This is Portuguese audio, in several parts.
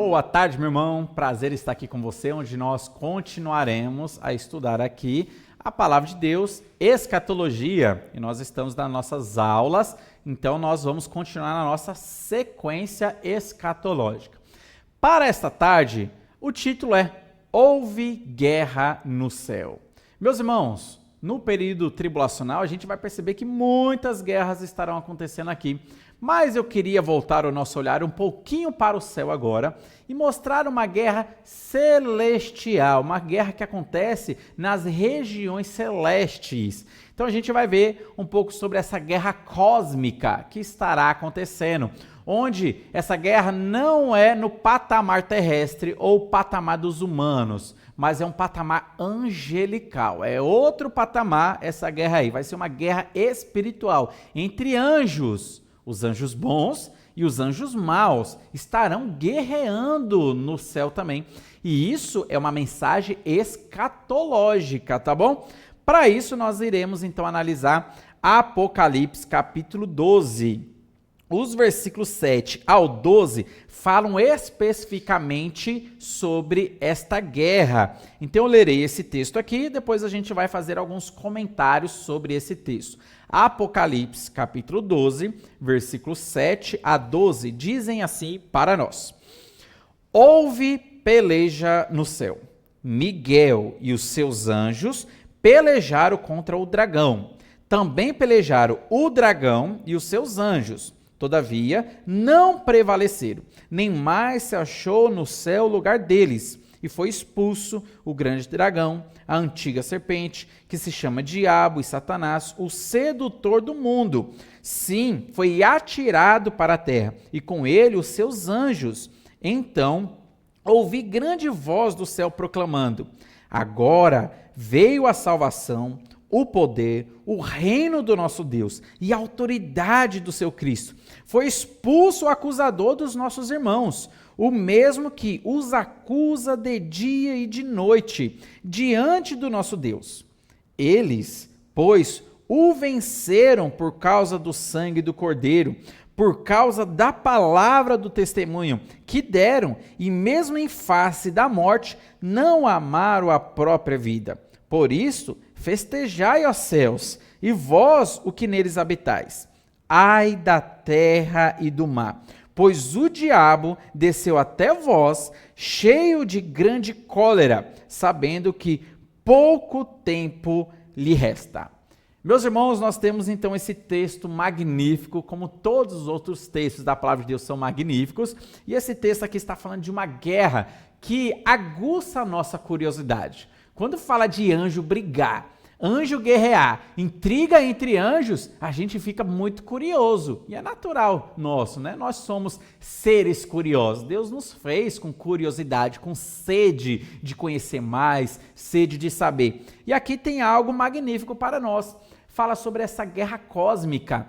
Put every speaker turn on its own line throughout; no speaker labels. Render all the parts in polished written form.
Boa tarde, meu irmão. Prazer estar aqui com você, onde nós continuaremos a estudar aqui a palavra de Deus, escatologia. E nós estamos nas nossas aulas, então nós vamos continuar na nossa sequência escatológica. Para esta tarde, o título é Houve Guerra no Céu. Meus irmãos, no período tribulacional, a gente vai perceber que muitas guerras estarão acontecendo aqui. Mas eu queria voltar o nosso olhar um pouquinho para o céu agora e mostrar uma guerra celestial, uma guerra que acontece nas regiões celestes. Então a gente vai ver um pouco sobre essa guerra cósmica que estará acontecendo, onde essa guerra não é no patamar terrestre ou patamar dos humanos, mas é um patamar angelical. É outro patamar essa guerra aí. Vai ser uma guerra espiritual entre anjos. Os anjos bons e os anjos maus estarão guerreando no céu também. E isso é uma mensagem escatológica, tá bom? Para isso, nós iremos então analisar Apocalipse capítulo 12. Os versículos 7 ao 12 falam especificamente sobre esta guerra. Então eu lerei esse texto aqui e depois a gente vai fazer alguns comentários sobre esse texto. Apocalipse capítulo 12, versículos 7 a 12 dizem assim para nós: Houve peleja no céu. Miguel e os seus anjos pelejaram contra o dragão. Também pelejaram o dragão e os seus anjos. Todavia, não prevaleceram, nem mais se achou no céu o lugar deles, e foi expulso o grande dragão, a antiga serpente, que se chama Diabo e Satanás, o sedutor do mundo. Sim, foi atirado para a terra, e com ele os seus anjos. Então, ouvi grande voz do céu proclamando: Agora veio a salvação, o poder, o reino do nosso Deus e a autoridade do seu Cristo. Foi expulso o acusador dos nossos irmãos, o mesmo que os acusa de dia e de noite, diante do nosso Deus. Eles, pois, o venceram por causa do sangue do Cordeiro, por causa da palavra do testemunho que deram, e mesmo em face da morte, não amaram a própria vida. Por isso, festejai, ó céus, e vós, o que neles habitais. Ai da terra e do mar, pois o diabo desceu até vós, cheio de grande cólera, sabendo que pouco tempo lhe resta. Meus irmãos, nós temos então esse texto magnífico, como todos os outros textos da palavra de Deus são magníficos, e esse texto aqui está falando de uma guerra que aguça a nossa curiosidade. Quando fala de anjo brigar, anjo guerrear, intriga entre anjos, a gente fica muito curioso. E é natural nosso, né? Nós somos seres curiosos. Deus nos fez com curiosidade, com sede de conhecer mais, sede de saber. E aqui tem algo magnífico para nós. Fala sobre essa guerra cósmica.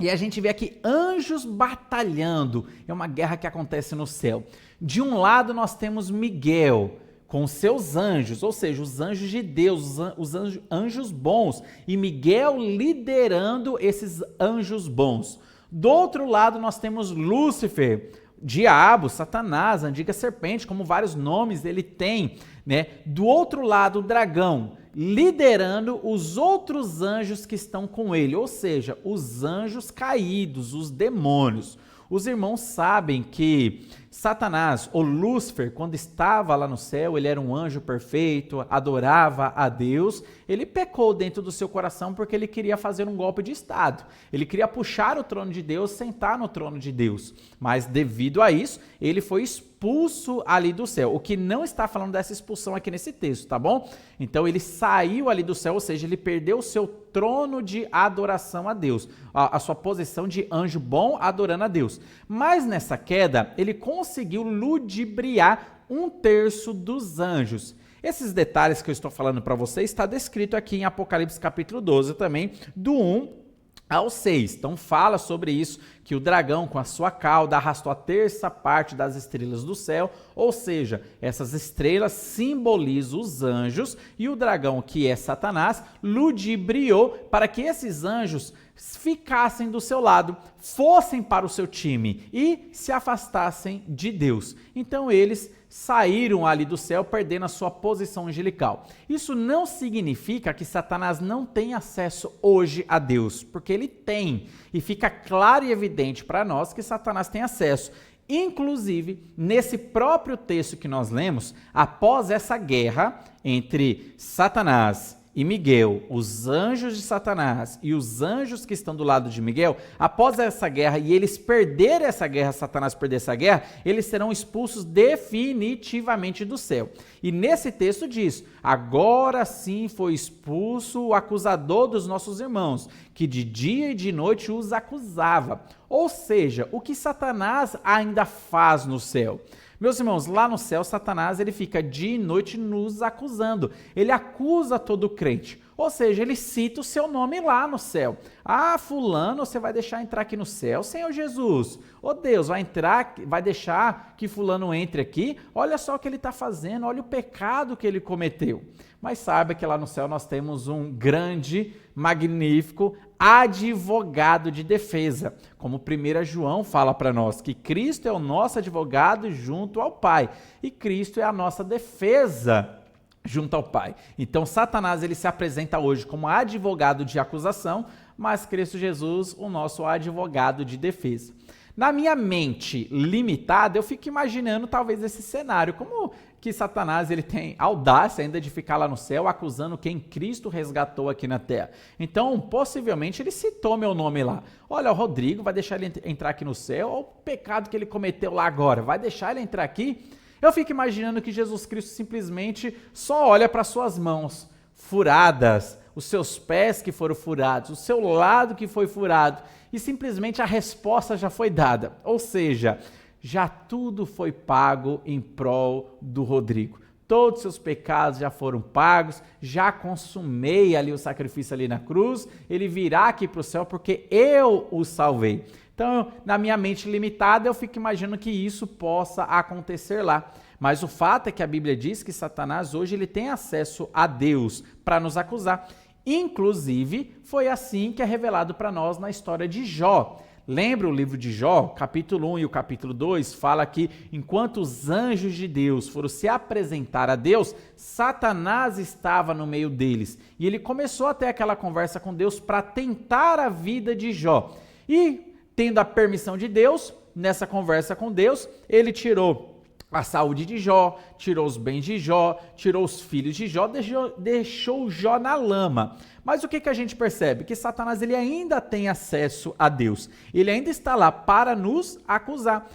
E a gente vê aqui anjos batalhando. É uma guerra que acontece no céu. De um lado nós temos Miguel com seus anjos, ou seja, os anjos de Deus, os anjos bons, e Miguel liderando esses anjos bons. Do outro lado, nós temos Lúcifer, Diabo, Satanás, a antiga serpente, como vários nomes ele tem, né? Do outro lado, o dragão, liderando os outros anjos que estão com ele, ou seja, os anjos caídos, os demônios. Os irmãos sabem que Satanás, ou Lúcifer, quando estava lá no céu, ele era um anjo perfeito, adorava a Deus. Ele pecou dentro do seu coração porque ele queria fazer um golpe de estado. Ele queria puxar o trono de Deus, sentar no trono de Deus. Mas devido a isso, ele foi expulso ali do céu. O que não está falando dessa expulsão aqui nesse texto, tá bom? Então ele saiu ali do céu, ou seja, ele perdeu o seu trono de adoração a Deus, a sua posição de anjo bom adorando a Deus. Mas nessa queda, ele conseguiu ludibriar 1/3 dos anjos. Esses detalhes que eu estou falando para você está descrito aqui em Apocalipse capítulo 12 também, do 1 ao 6. Então fala sobre isso, que o dragão com a sua cauda arrastou a 1/3 parte das estrelas do céu, ou seja, essas estrelas simbolizam os anjos, e o dragão, que é Satanás, ludibriou para que esses anjos ficassem do seu lado, fossem para o seu time e se afastassem de Deus. Então eles saíram ali do céu, perdendo a sua posição angelical. Isso não significa que Satanás não tem acesso hoje a Deus, porque ele tem, e fica claro e evidente para nós que Satanás tem acesso. Inclusive, nesse próprio texto que nós lemos, após essa guerra entre Satanás e Miguel, os anjos de Satanás e os anjos que estão do lado de Miguel, após essa guerra e eles perderem essa guerra, Satanás perder essa guerra, eles serão expulsos definitivamente do céu. E nesse texto diz, agora sim foi expulso o acusador dos nossos irmãos, que de dia e de noite os acusava. Ou seja, o que Satanás ainda faz no céu? Meus irmãos, lá no céu, Satanás ele fica dia e noite nos acusando. Ele acusa todo crente. Ou seja, ele cita o seu nome lá no céu. Ah, fulano, você vai deixar entrar aqui no céu, Senhor Jesus? Ô Deus, vai deixar que fulano entre aqui? Olha só o que ele está fazendo, olha o pecado que ele cometeu. Mas saiba que lá no céu nós temos um grande, magnífico advogado de defesa. Como 1 João fala para nós, que Cristo é o nosso advogado junto ao Pai. E Cristo é a nossa defesa junto ao Pai. Então, Satanás ele se apresenta hoje como advogado de acusação, mas Cristo Jesus, o nosso advogado de defesa. Na minha mente limitada, eu fico imaginando talvez esse cenário, como que Satanás ele tem audácia ainda de ficar lá no céu acusando quem Cristo resgatou aqui na terra. Então, possivelmente, ele citou meu nome lá. Olha, o Rodrigo vai deixar ele entrar aqui no céu, olha o pecado que ele cometeu lá agora, vai deixar ele entrar aqui? Eu fico imaginando que Jesus Cristo simplesmente só olha para suas mãos furadas, os seus pés que foram furados, o seu lado que foi furado, e simplesmente a resposta já foi dada. Ou seja, já tudo foi pago em prol do Rodrigo. Todos os seus pecados já foram pagos, já consumei ali o sacrifício ali na cruz, ele virá aqui para o céu porque eu o salvei. Então, na minha mente limitada, eu fico imaginando que isso possa acontecer lá. Mas o fato é que a Bíblia diz que Satanás hoje ele tem acesso a Deus para nos acusar. Inclusive, foi assim que é revelado para nós na história de Jó. Lembra o livro de Jó, capítulo 1 e o capítulo 2, fala que enquanto os anjos de Deus foram se apresentar a Deus, Satanás estava no meio deles. E ele começou a ter aquela conversa com Deus para tentar a vida de Jó. E, tendo a permissão de Deus, nessa conversa com Deus, ele tirou a saúde de Jó, tirou os bens de Jó, tirou os filhos de Jó, deixou Jó na lama. Mas o que a gente percebe? Que Satanás ele ainda tem acesso a Deus. Ele ainda está lá para nos acusar.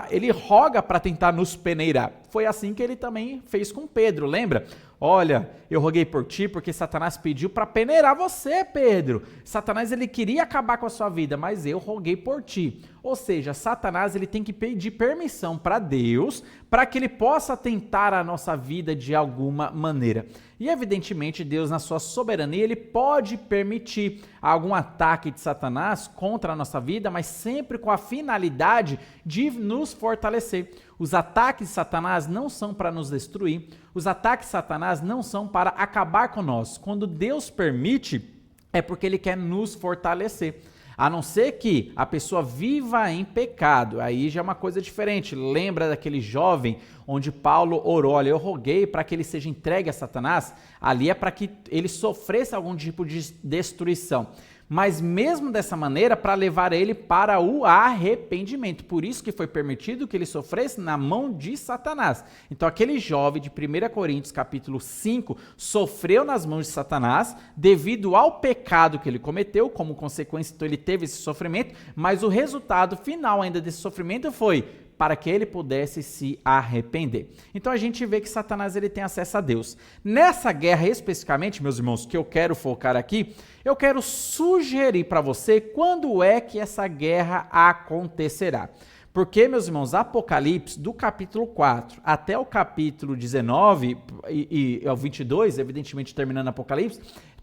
Ele roga para tentar nos peneirar. Foi assim que ele também fez com Pedro, lembra? Olha, eu roguei por ti porque Satanás pediu para peneirar você, Pedro. Satanás ele queria acabar com a sua vida, mas eu roguei por ti. Ou seja, Satanás ele tem que pedir permissão para Deus para que ele possa tentar a nossa vida de alguma maneira. E evidentemente Deus na sua soberania ele pode permitir algum ataque de Satanás contra a nossa vida, mas sempre com a finalidade de nos fortalecer. Os ataques de Satanás não são para nos destruir, os ataques de Satanás não são para acabar com nós. Quando Deus permite, é porque Ele quer nos fortalecer. A não ser que a pessoa viva em pecado, aí já é uma coisa diferente. Lembra daquele jovem onde Paulo orou, olha, eu roguei para que ele seja entregue a Satanás? Ali é para que ele sofresse algum tipo de destruição. Mas mesmo dessa maneira, para levar ele para o arrependimento. Por isso que foi permitido que ele sofresse na mão de Satanás. Então aquele jovem de 1 Coríntios capítulo 5 sofreu nas mãos de Satanás devido ao pecado que ele cometeu, como consequência então ele teve esse sofrimento, mas o resultado final ainda desse sofrimento foi para que ele pudesse se arrepender. Então a gente vê que Satanás ele tem acesso a Deus. Nessa guerra especificamente, meus irmãos, que eu quero focar aqui, eu quero sugerir para você quando é que essa guerra acontecerá. Porque, meus irmãos, Apocalipse, do capítulo 4 até o capítulo 19 e ao 22, evidentemente terminando Apocalipse,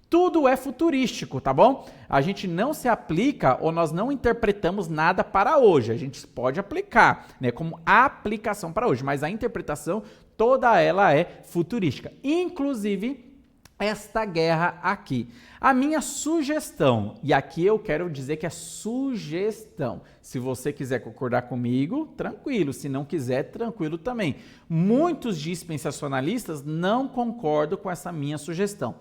tudo é futurístico, tá bom? A gente não se aplica ou nós não interpretamos nada para hoje. A gente pode aplicar, né, como aplicação para hoje, mas a interpretação toda ela é futurística. Inclusive, esta guerra aqui. A minha sugestão, e aqui eu quero dizer que é sugestão, se você quiser concordar comigo, tranquilo, se não quiser, tranquilo também. Muitos dispensacionalistas não concordam com essa minha sugestão.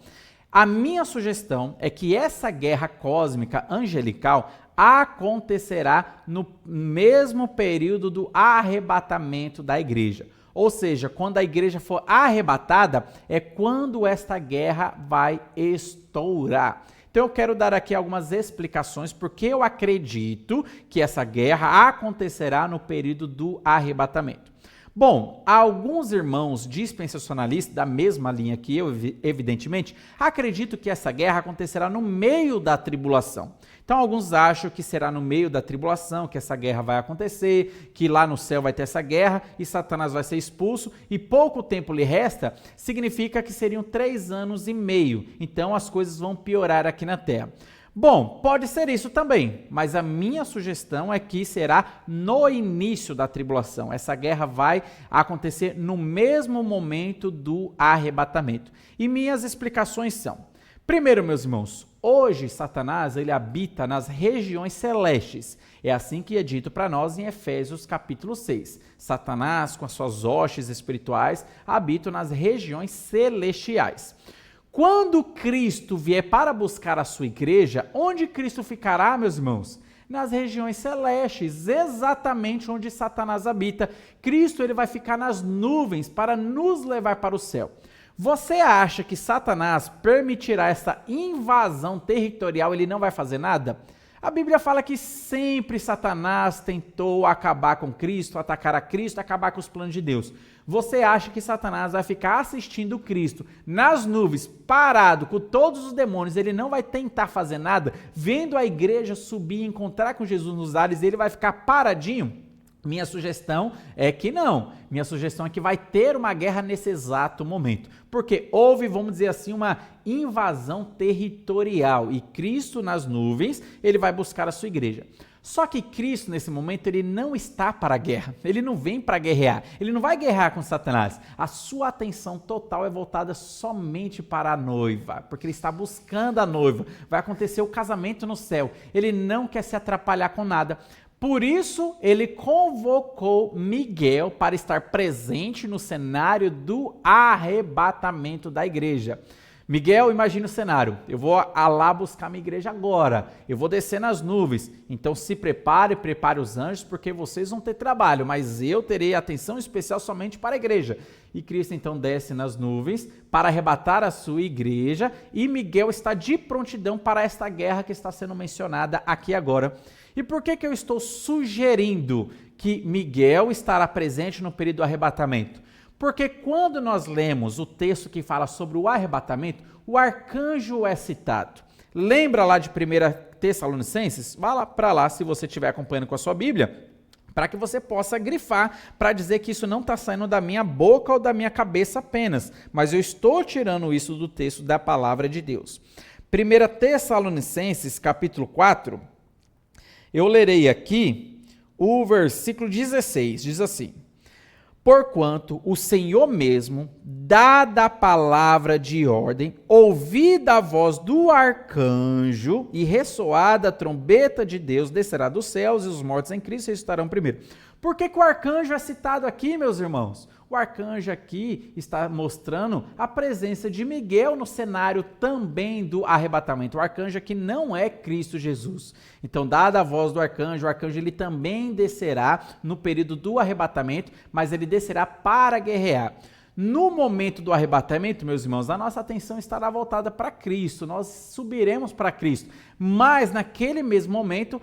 A minha sugestão é que essa guerra cósmica angelical acontecerá no mesmo período do arrebatamento da igreja. Ou seja, quando a igreja for arrebatada, é quando esta guerra vai estourar. Então eu quero dar aqui algumas explicações porque eu acredito que essa guerra acontecerá no período do arrebatamento. Bom, alguns irmãos dispensacionalistas da mesma linha que eu, evidentemente, acreditam que essa guerra acontecerá no meio da tribulação. Então, alguns acham que será no meio da tribulação que essa guerra vai acontecer, que lá no céu vai ter essa guerra e Satanás vai ser expulso e pouco tempo lhe resta, significa que seriam 3 anos e meio. Então, as coisas vão piorar aqui na Terra. Bom, pode ser isso também, mas a minha sugestão é que será no início da tribulação. Essa guerra vai acontecer no mesmo momento do arrebatamento. E minhas explicações são: primeiro, meus irmãos, hoje Satanás ele habita nas regiões celestes. É assim que é dito para nós em Efésios capítulo 6. Satanás, com as suas hostes espirituais, habita nas regiões celestiais. Quando Cristo vier para buscar a sua igreja, onde Cristo ficará, meus irmãos? Nas regiões celestes, exatamente onde Satanás habita. Cristo ele vai ficar nas nuvens para nos levar para o céu. Você acha que Satanás permitirá essa invasão territorial, ele não vai fazer nada? A Bíblia fala que sempre Satanás tentou acabar com Cristo, atacar a Cristo, acabar com os planos de Deus. Você acha que Satanás vai ficar assistindo Cristo nas nuvens, parado com todos os demônios, ele não vai tentar fazer nada, vendo a igreja subir e encontrar com Jesus nos ares, ele vai ficar paradinho? Minha sugestão é que não. Minha sugestão é que vai ter uma guerra nesse exato momento. Porque houve, vamos dizer assim, uma invasão territorial. E Cristo nas nuvens, ele vai buscar a sua igreja. Só que Cristo, nesse momento, ele não está para a guerra. Ele não vem para guerrear. Ele não vai guerrear com Satanás. A sua atenção total é voltada somente para a noiva. Porque ele está buscando a noiva. Vai acontecer o casamento no céu. Ele não quer se atrapalhar com nada. Por isso, ele convocou Miguel para estar presente no cenário do arrebatamento da igreja. Miguel, imagina o cenário. Eu vou lá buscar minha igreja agora. Eu vou descer nas nuvens. Então se prepare os anjos, porque vocês vão ter trabalho, mas eu terei atenção especial somente para a igreja. E Cristo então desce nas nuvens para arrebatar a sua igreja, e Miguel está de prontidão para esta guerra que está sendo mencionada aqui agora. E por que eu estou sugerindo que Miguel estará presente no período do arrebatamento? Porque quando nós lemos o texto que fala sobre o arrebatamento, o arcanjo é citado. Lembra lá de 1 Tessalonicenses? Vá lá para lá se você estiver acompanhando com a sua Bíblia, para que você possa grifar, para dizer que isso não está saindo da minha boca ou da minha cabeça apenas, mas eu estou tirando isso do texto da palavra de Deus. 1 Tessalonicenses, capítulo 4, eu lerei aqui o versículo 16, diz assim: porquanto o Senhor mesmo, dada a palavra de ordem, ouvida a voz do arcanjo e ressoada a trombeta de Deus, descerá dos céus e os mortos em Cristo ressuscitarão primeiro. Por que o arcanjo é citado aqui, meus irmãos? O arcanjo aqui está mostrando a presença de Miguel no cenário também do arrebatamento. O arcanjo aqui não é Cristo Jesus. Então, dada a voz do arcanjo, o arcanjo ele também descerá no período do arrebatamento, mas ele descerá para guerrear. No momento do arrebatamento, meus irmãos, a nossa atenção estará voltada para Cristo, nós subiremos para Cristo, mas naquele mesmo momento,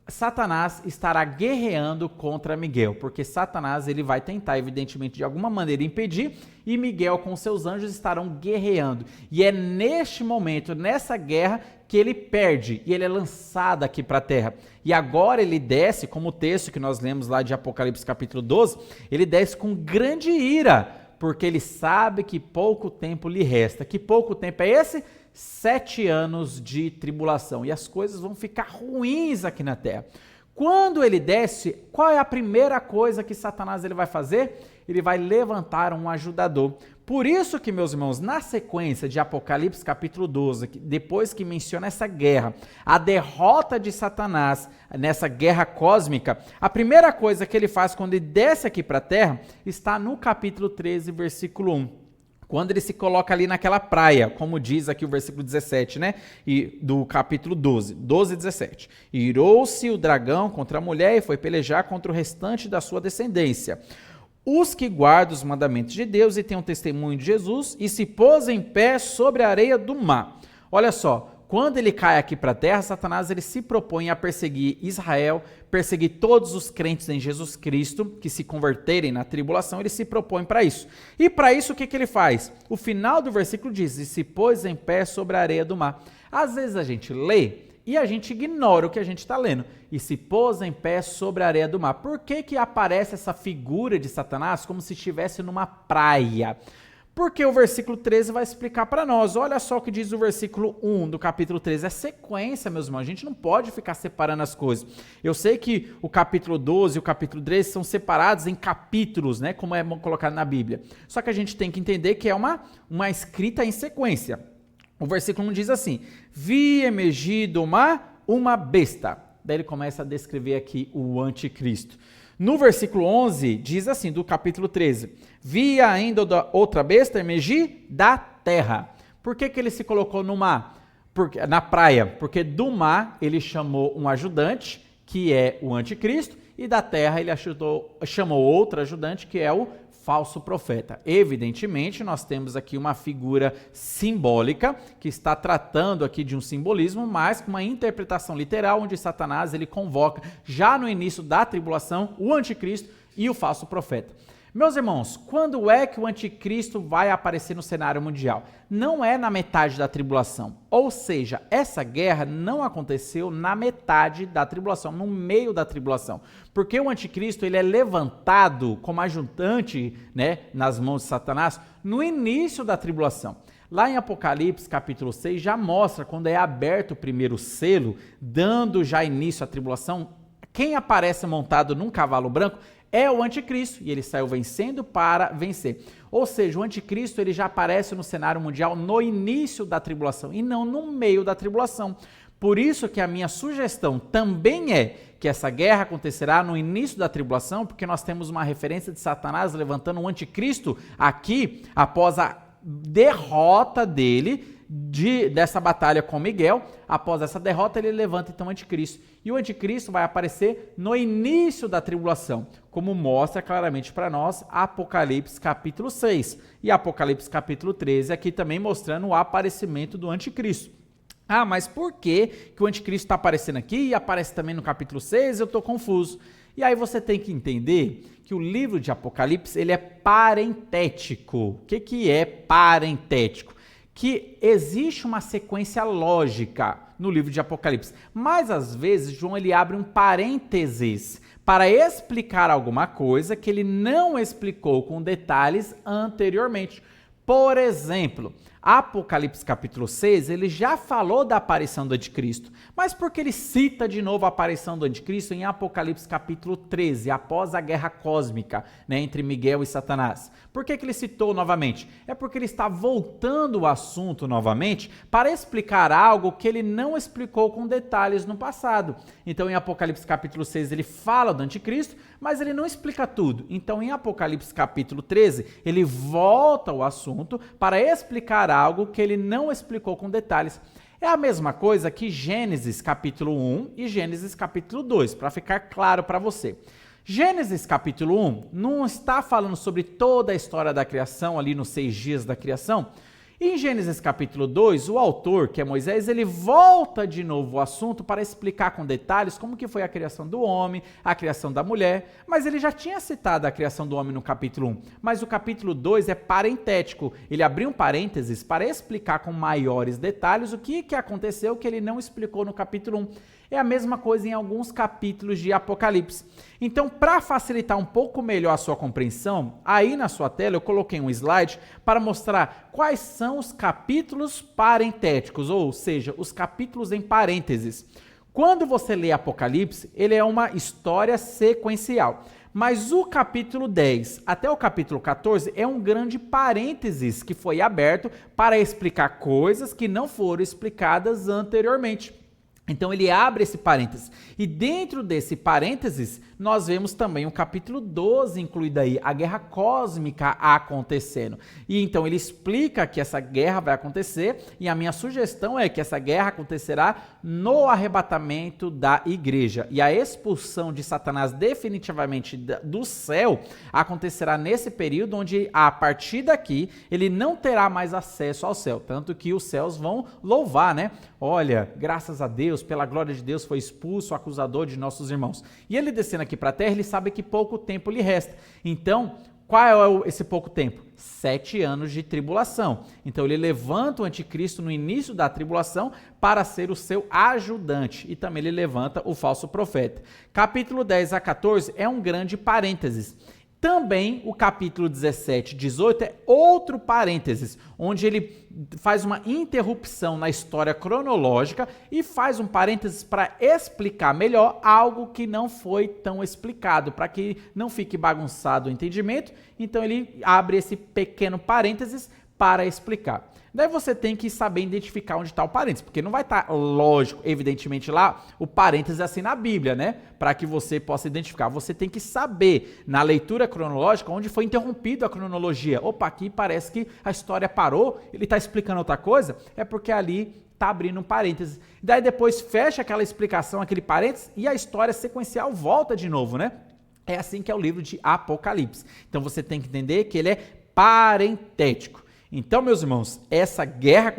Satanás estará guerreando contra Miguel, porque Satanás ele vai tentar, evidentemente, de alguma maneira impedir, e Miguel com seus anjos estarão guerreando. E é neste momento, nessa guerra, que ele perde e ele é lançado aqui para a terra. E agora ele desce, como o texto que nós lemos lá de Apocalipse capítulo 12, ele desce com grande ira, porque ele sabe que pouco tempo lhe resta. Que pouco tempo é esse? 7 anos de tribulação, e as coisas vão ficar ruins aqui na terra. Quando ele desce, qual é a primeira coisa que Satanás ele vai fazer? Ele vai levantar um ajudador. Por isso que, meus irmãos, na sequência de Apocalipse capítulo 12, depois que menciona essa guerra, a derrota de Satanás nessa guerra cósmica, a primeira coisa que ele faz quando ele desce aqui para a terra está no capítulo 13, versículo 1. Quando ele se coloca ali naquela praia, como diz aqui o versículo 17, né? E do capítulo 12, 12 e 17. Irou-se o dragão contra a mulher e foi pelejar contra o restante da sua descendência. Os que guardam os mandamentos de Deus e têm um testemunho de Jesus, e se pôs em pé sobre a areia do mar. Olha só, quando ele cai aqui para a terra, Satanás ele se propõe a perseguir Israel, perseguir todos os crentes em Jesus Cristo que se converterem na tribulação, ele se propõe para isso. E para isso o que ele faz? O final do versículo diz, e se pôs em pé sobre a areia do mar. Às vezes a gente lê e a gente ignora o que a gente está lendo. E se pôs em pé sobre a areia do mar. Por que aparece essa figura de Satanás como se estivesse numa praia? Porque o versículo 13 vai explicar para nós. Olha só o que diz o versículo 1 do capítulo 13. É sequência, meus irmãos. A gente não pode ficar separando as coisas. Eu sei que o capítulo 12 e o capítulo 13 são separados em capítulos, né? Como é colocado na Bíblia. Só que a gente tem que entender que é uma escrita em sequência. O versículo 1 diz assim, vi emergir do mar uma besta. Daí ele começa a descrever aqui o anticristo. No versículo 11, diz assim, do capítulo 13, vi ainda outra besta emergir da terra. Por que ele se colocou no mar? Na praia? Porque do mar ele chamou um ajudante, que é o anticristo, e da terra ele chamou outro ajudante, que é o falso profeta. Evidentemente, nós temos aqui uma figura simbólica que está tratando aqui de um simbolismo, mas com uma interpretação literal, onde Satanás ele convoca, já no início da tribulação, o anticristo e o falso profeta. Meus irmãos, quando é que o anticristo vai aparecer no cenário mundial? Não é na metade da tribulação. Ou seja, essa guerra não aconteceu na metade da tribulação, no meio da tribulação. Porque o anticristo ele é levantado como ajudante, né, nas mãos de Satanás no início da tribulação. Lá em Apocalipse, capítulo 6, já mostra quando é aberto o primeiro selo, dando já início à tribulação, quem aparece montado num cavalo branco é o anticristo, e ele saiu vencendo para vencer. Ou seja, o anticristo ele já aparece no cenário mundial no início da tribulação, e não no meio da tribulação. Por isso que a minha sugestão também é que essa guerra acontecerá no início da tribulação, porque nós temos uma referência de Satanás levantando o anticristo aqui, após a derrota dele, dessa batalha com Miguel. Após essa derrota, ele levanta então o anticristo. E o anticristo vai aparecer no início da tribulação, como mostra claramente para nós Apocalipse capítulo 6. E Apocalipse capítulo 13 aqui também mostrando o aparecimento do anticristo. Ah, mas por que o anticristo está aparecendo aqui e aparece também no capítulo 6? Eu estou confuso. E aí você tem que entender que o livro de Apocalipse ele é parentético. O que é parentético? Que existe uma sequência lógica no livro de Apocalipse, mas às vezes João ele abre um parênteses para explicar alguma coisa que ele não explicou com detalhes anteriormente. Por exemplo, Apocalipse capítulo 6, ele já falou da aparição do anticristo, mas por que ele cita de novo a aparição do anticristo em Apocalipse capítulo 13, após a guerra cósmica, né, entre Miguel e Satanás? Por que ele citou novamente? É porque ele está voltando o assunto novamente para explicar algo que ele não explicou com detalhes no passado. Então, em Apocalipse capítulo 6, ele fala do anticristo, mas ele não explica tudo. Então, em Apocalipse capítulo 13, ele volta o assunto para explicar algo que ele não explicou com detalhes. É a mesma coisa que Gênesis capítulo 1 e Gênesis capítulo 2, para ficar claro para você. Gênesis capítulo 1 não está falando sobre toda a história da criação ali nos 6 dias da criação. Em Gênesis capítulo 2, o autor, que é Moisés, ele volta de novo o assunto para explicar com detalhes como que foi a criação do homem, a criação da mulher, mas ele já tinha citado a criação do homem no capítulo 1, mas o capítulo 2 é parentético, ele abriu um parênteses para explicar com maiores detalhes o que aconteceu que ele não explicou no capítulo 1. É a mesma coisa em alguns capítulos de Apocalipse. Então, para facilitar um pouco melhor a sua compreensão, aí na sua tela eu coloquei um slide para mostrar quais são os capítulos parentéticos, ou seja, os capítulos em parênteses. Quando você lê Apocalipse, ele é uma história sequencial. Mas o capítulo 10 até o capítulo 14 é um grande parênteses que foi aberto para explicar coisas que não foram explicadas anteriormente. Então ele abre esse parênteses. E dentro desse parênteses, nós vemos também o capítulo 12 incluído aí, a guerra cósmica acontecendo. E então ele explica que essa guerra vai acontecer, e a minha sugestão é que essa guerra acontecerá no arrebatamento da igreja. E a expulsão de Satanás definitivamente do céu acontecerá nesse período onde, a partir daqui, ele não terá mais acesso ao céu. Tanto que os céus vão louvar, né? Olha, graças a Deus, pela glória de Deus, foi expulso o acusador de nossos irmãos. E ele descendo aqui para a terra, ele sabe que pouco tempo lhe resta. Então, qual é esse pouco tempo? 7 anos de tribulação. Então, ele levanta o anticristo no início da tribulação para ser o seu ajudante. E também ele levanta o falso profeta. Capítulo 10 a 14 é um grande parênteses. Também o capítulo 17 e 18 é outro parênteses, onde ele faz uma interrupção na história cronológica e faz um parênteses para explicar melhor algo que não foi tão explicado, para que não fique bagunçado o entendimento. Então ele abre esse pequeno parênteses para explicar. Daí você tem que saber identificar onde está o parênteses, porque não vai estar, lógico, evidentemente lá, o parênteses assim na Bíblia, né? Para que você possa identificar. Você tem que saber, na leitura cronológica, onde foi interrompida a cronologia. Opa, aqui parece que a história parou, ele está explicando outra coisa, é porque ali está abrindo um parênteses. Daí depois fecha aquela explicação, aquele parênteses, e a história sequencial volta de novo, né? É assim que é o livro de Apocalipse. Então você tem que entender que ele é parentético. Então, meus irmãos, essa guerra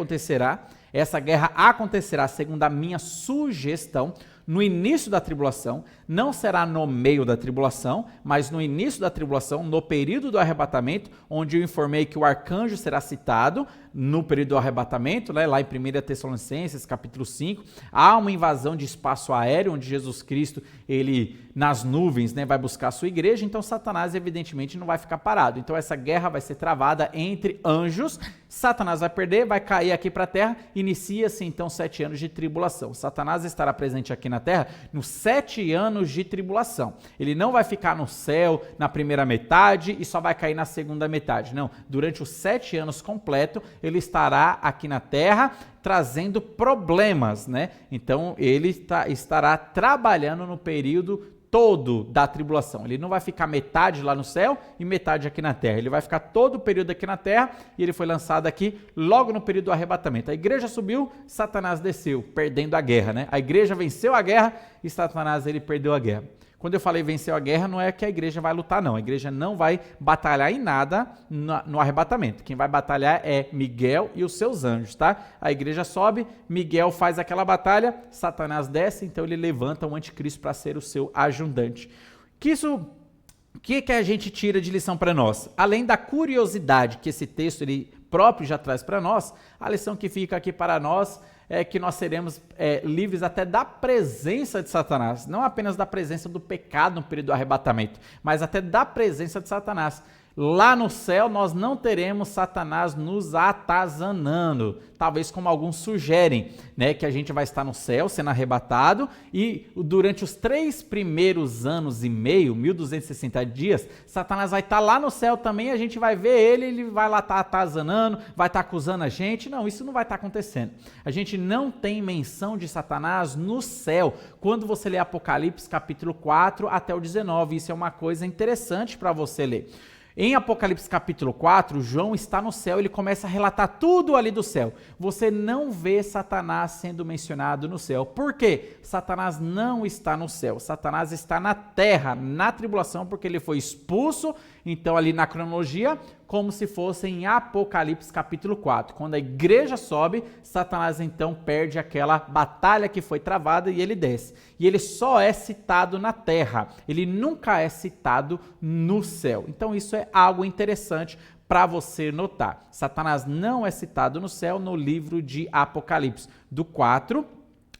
acontecerá segundo a minha sugestão, no início da tribulação, não será no meio da tribulação, mas no início da tribulação, no período do arrebatamento, onde eu informei que o arcanjo será citado no período do arrebatamento, né, lá em 1 Tessalonicenses, capítulo 5, há uma invasão de espaço aéreo, onde Jesus Cristo, ele nas nuvens, né, vai buscar a sua igreja, então Satanás evidentemente não vai ficar parado. Então essa guerra vai ser travada entre anjos, Satanás vai perder, vai cair aqui para a terra, inicia-se então 7 anos de tribulação. Satanás estará presente aqui na terra nos 7 anos de tribulação. Ele não vai ficar no céu na primeira metade e só vai cair na segunda metade. Não, durante os 7 anos completo, ele estará aqui na terra trazendo problemas, né? Então ele estará trabalhando no período todo da tribulação. Ele não vai ficar metade lá no céu e metade aqui na terra. Ele vai ficar todo o período aqui na terra e ele foi lançado aqui logo no período do arrebatamento. A igreja subiu, Satanás desceu, perdendo a guerra, né? A igreja venceu a guerra e Satanás, ele perdeu a guerra. Quando eu falei venceu a guerra, não é que a igreja vai lutar, não. A igreja não vai batalhar em nada no arrebatamento. Quem vai batalhar é Miguel e os seus anjos, tá? A igreja sobe, Miguel faz aquela batalha, Satanás desce, então ele levanta o anticristo para ser o seu ajudante. O que a gente tira de lição para nós? Além da curiosidade que esse texto ele próprio já traz para nós, a lição que fica aqui para nós é que nós seremos livres até da presença de Satanás, não apenas da presença do pecado no período do arrebatamento, mas até da presença de Satanás. Lá no céu nós não teremos Satanás nos atazanando, talvez como alguns sugerem, né, que a gente vai estar no céu sendo arrebatado e durante os 3 primeiros anos e meio, 1260 dias, Satanás vai estar lá no céu também, a gente vai ver ele vai lá estar atazanando, vai estar acusando a gente. Não, isso não vai estar acontecendo. A gente não tem menção de Satanás no céu. Quando você lê Apocalipse capítulo 4 até o 19, isso é uma coisa interessante para você ler. Em Apocalipse capítulo 4, João está no céu, ele começa a relatar tudo ali do céu. Você não vê Satanás sendo mencionado no céu. Por quê? Satanás não está no céu. Satanás está na terra, na tribulação, porque ele foi expulso, então ali na cronologia, como se fosse em Apocalipse capítulo 4. Quando a igreja sobe, Satanás então perde aquela batalha que foi travada e ele desce. E ele só é citado na terra, ele nunca é citado no céu. Então isso é algo interessante para você notar. Satanás não é citado no céu no livro de Apocalipse, do 4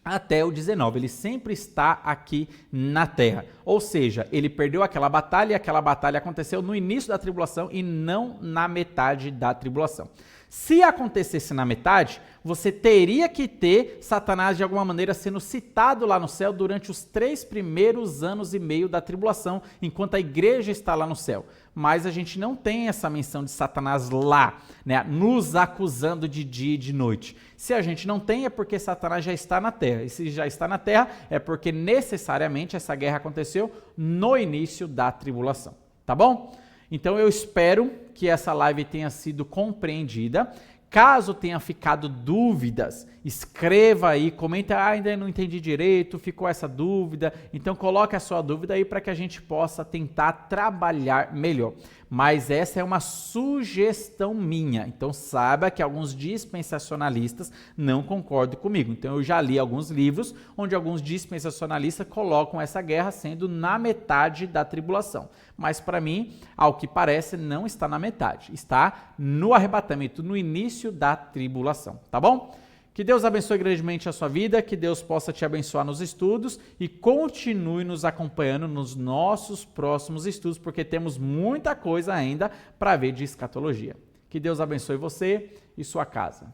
até o 19, ele sempre está aqui na terra, ou seja, ele perdeu aquela batalha e aquela batalha aconteceu no início da tribulação e não na metade da tribulação. Se acontecesse na metade, você teria que ter Satanás de alguma maneira sendo citado lá no céu durante os 3 primeiros anos e meio da tribulação, enquanto a igreja está lá no céu. Mas a gente não tem essa menção de Satanás lá, né, nos acusando de dia e de noite. Se a gente não tem, é porque Satanás já está na terra. E se já está na terra, é porque necessariamente essa guerra aconteceu no início da tribulação. Tá bom? Então eu espero que essa live tenha sido compreendida. Caso tenha ficado dúvidas, escreva aí, comenta, ainda não entendi direito, ficou essa dúvida. Então coloque a sua dúvida aí para que a gente possa tentar trabalhar melhor. Mas essa é uma sugestão minha. Então saiba que alguns dispensacionalistas não concordam comigo. Então eu já li alguns livros onde alguns dispensacionalistas colocam essa guerra sendo na metade da tribulação. Mas para mim, ao que parece, não está na metade. Está no arrebatamento, no início da tribulação. Tá bom? Que Deus abençoe grandemente a sua vida, que Deus possa te abençoar nos estudos e continue nos acompanhando nos nossos próximos estudos, porque temos muita coisa ainda para ver de escatologia. Que Deus abençoe você e sua casa.